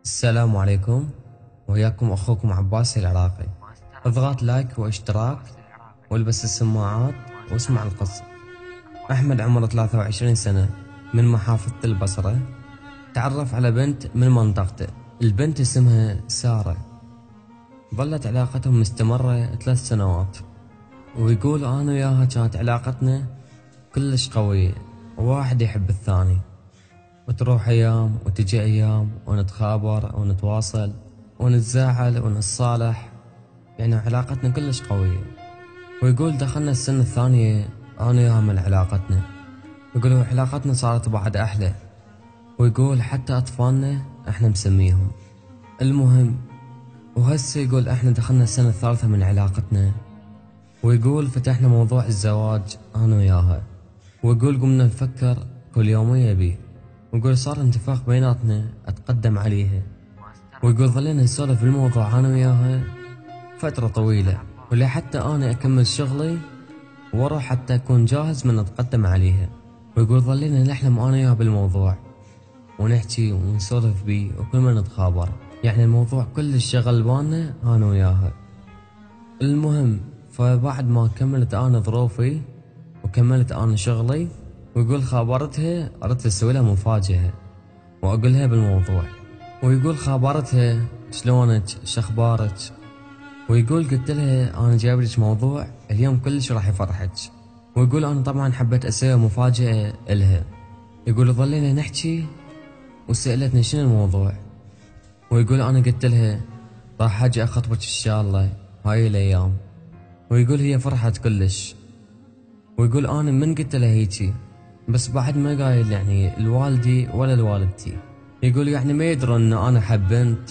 السلام عليكم، وياكم أخوكم عباس العراقي. اضغط لايك واشتراك والبس السماعات واسمع القصة. أحمد عمره 23 سنة من محافظة البصرة. تعرف على بنت من منطقته، البنت اسمها سارة. ظلت علاقتهم مستمرة 3 سنوات، ويقول أنا وياها كانت علاقتنا كلش قوية، واحد يحب الثاني، وتروح أيام وتجي أيام ونتخابر ونتواصل ونتزاعل ونتصالح، يعني علاقتنا كلش قوية. ويقول دخلنا السنة الثانية أنا وياها من علاقتنا، يقول علاقتنا صارت بعد أحلى، ويقول حتى أطفالنا إحنا مسميهم. المهم، وهسه يقول إحنا دخلنا السنة الثالثة من علاقتنا، ويقول فتحنا موضوع الزواج أنا وياها، ويقول قمنا نفكر كل يومية بيه، ويقول صار اتفاق بيناتنا أتقدم عليها، ويقول ظلينا نسولف بالموضوع أنا وياها فترة طويلة، ولحتى أنا أكمل شغلي وأروح حتى أكون جاهز من أتقدم عليها. ويقول ظلينا نحلم أنا وياها بالموضوع ونحكي ونسولف بيه وكل ما نتخابر، يعني الموضوع كلش شغل بالنا أنا وياها. المهم، فبعد ما كملت أنا ظروفي وكملت أنا شغلي، ويقول خابرتها أردت أسوي لها مفاجأة وأقولها بالموضوع، ويقول خابرتها شلونك شخبارك، ويقول قلت لها أنا جايب لك موضوع اليوم كلش راح يفرحك، ويقول أنا طبعا حبيت أسوي مفاجأة إلها. يقول ظلينا نحكي وسألتني شنو الموضوع، ويقول أنا قلت لها راح أجي أخطبك إن شاء الله هاي الأيام، ويقول هي فرحت كلش، ويقول أنا من قلت لها هيجي بس بعد ما قايل يعني الوالدي ولا الوالدتي، يقول يعني ما يدرون ان انا حب بنت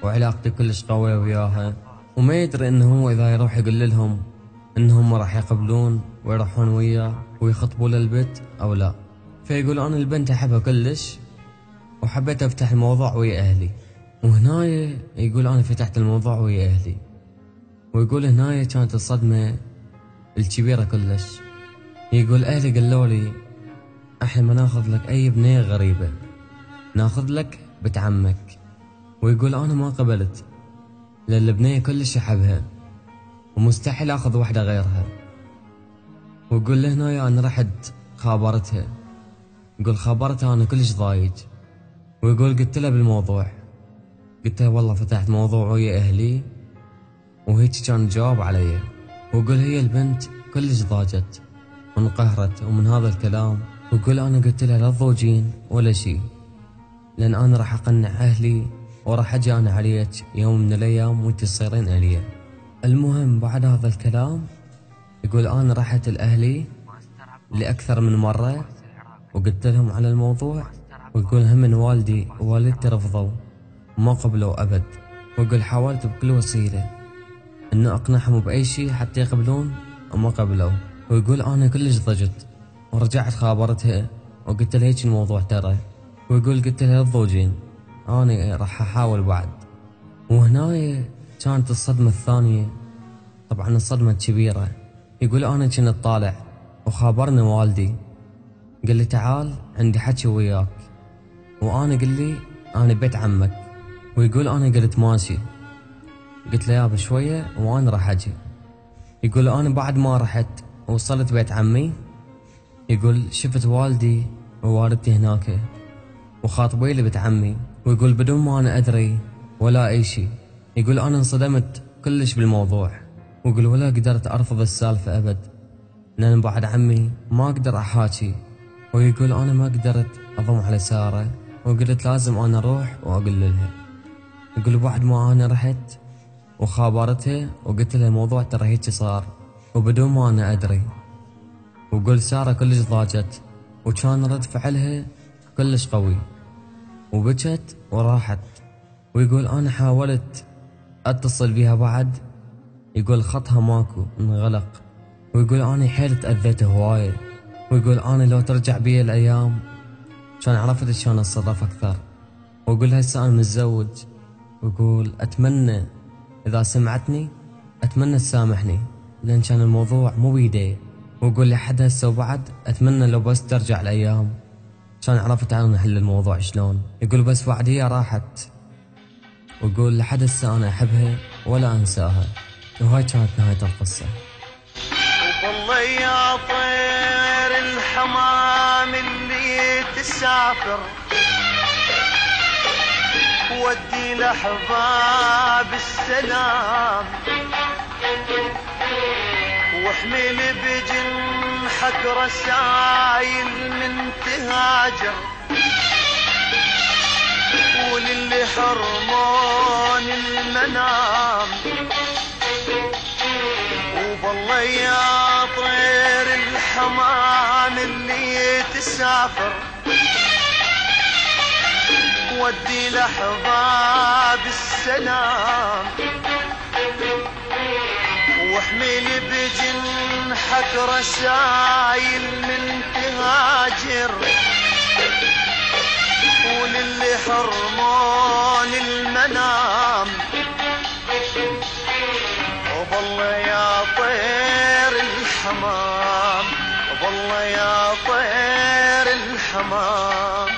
وعلاقتي كلش قوية وياها، وما يدري انه هو اذا يروح يقول لهم انهم راح يقبلون ويروحون وياه ويخطبوا للبنت او لا. فيقول انا البنت احبها كلش وحبيت افتح الموضوع ويا اهلي، وهنايا يقول انا فتحت الموضوع ويا اهلي، ويقول هنايا كانت الصدمة الكبيرة كلش. يقول اهلي قالوا لي احنا ما ناخذ لك اي بنية غريبة، ناخذ لك بنت عمك. ويقول انا ما قبلت لان البنية كلش احبها ومستحيل اخذ واحدة غيرها. ويقول لهنا انا رحت خابرتها، يقول خابرتها انا كلش ضايج، ويقول قلت لها بالموضوع، قلت لها والله فتحت موضوع ويا اهلي وهيك كان الجواب علي. ويقول هي البنت كلش ضاجت وانقهرت ومن هذا الكلام، ويقول انا قلت لها لا تضوجين ولا شي، لان انا راح اقنع اهلي وراح اجي انا عليك يوم من الايام وانت تصيرين الي. المهم بعد هذا الكلام يقول انا رحت لاهلي لاكثر من مرة وقلت لهم على الموضوع، ويقول هم من والدي ووالدتي رفضوا وما قبلوا ابد، ويقول حاولت بكل وسيلة انه اقنعهم باي شيء حتى يقبلون وما قبلوا. ويقول انا كلش ضجت ورجعت خابرتها وقلت لها هيك الموضوع ترى، ويقول قلت لها لا تضوجين انا راح احاول بعد. وهنا كانت الصدمة الثانية، طبعا الصدمة الكبيرة. يقول انا كنت طالع وخابرني والدي قال لي تعال عندي حكي وياك، وانا قل لي انا بيت عمك. ويقول انا قلت ماشي، قلت له يابا شوية وانا راح اجي. يقول انا بعد ما رحت وصلت بيت عمي، يقول شفت والدي ووالدتي هناك وخاطبي لي بنت عمي، ويقول بدون ما انا ادري ولا اي شيء. يقول انا انصدمت كلش بالموضوع، ويقول ولا قدرت ارفض السالفة ابد لان بعد عمي ما اقدر احاكي. ويقول انا ما قدرت اضم على سارة وقلت لازم انا اروح واقول لها. يقول بعد ما انا رحت وخابرتها وقلت لها الموضوع ترى هيك صار وبدون ما انا ادري، وقول سارة كلش ضاجت وكان رد فعلها كلش قوي وبكت وراحت. ويقول انا حاولت اتصل بيها بعد، يقول خطها ماكو انغلق. ويقول انا حيل تأذيت هواية، ويقول انا لو ترجع بي الايام كان عرفت شلون اتصرف اكثر. ويقول هسه انا متزوج، ويقول اتمنى اذا سمعتني اتمنى تسامحني لان كان الموضوع مو بيدي. ويقول لحد هسه وبعد اتمنى لو بس ترجع الايام كان عرفت انا احل الموضوع شلون. يقول بس بعد هي راحت وأقول لحد هسه أنا أحبها ولا أنساها. وهاي كانت نهاية القصة. والله يا طير الحمام اللي تسافر ودي لأحباب السلام، واحمل بجنحك رسايل من تهاجر، وللي حرمان المنام. وبالله يا طير الحمام اللي تسافر ودي لأحباب السلام، واحمل بجنحك رسايل من تهاجر، وللي حرمان المنام. وبالله يا طير الحمام، وبالله يا طير الحمام.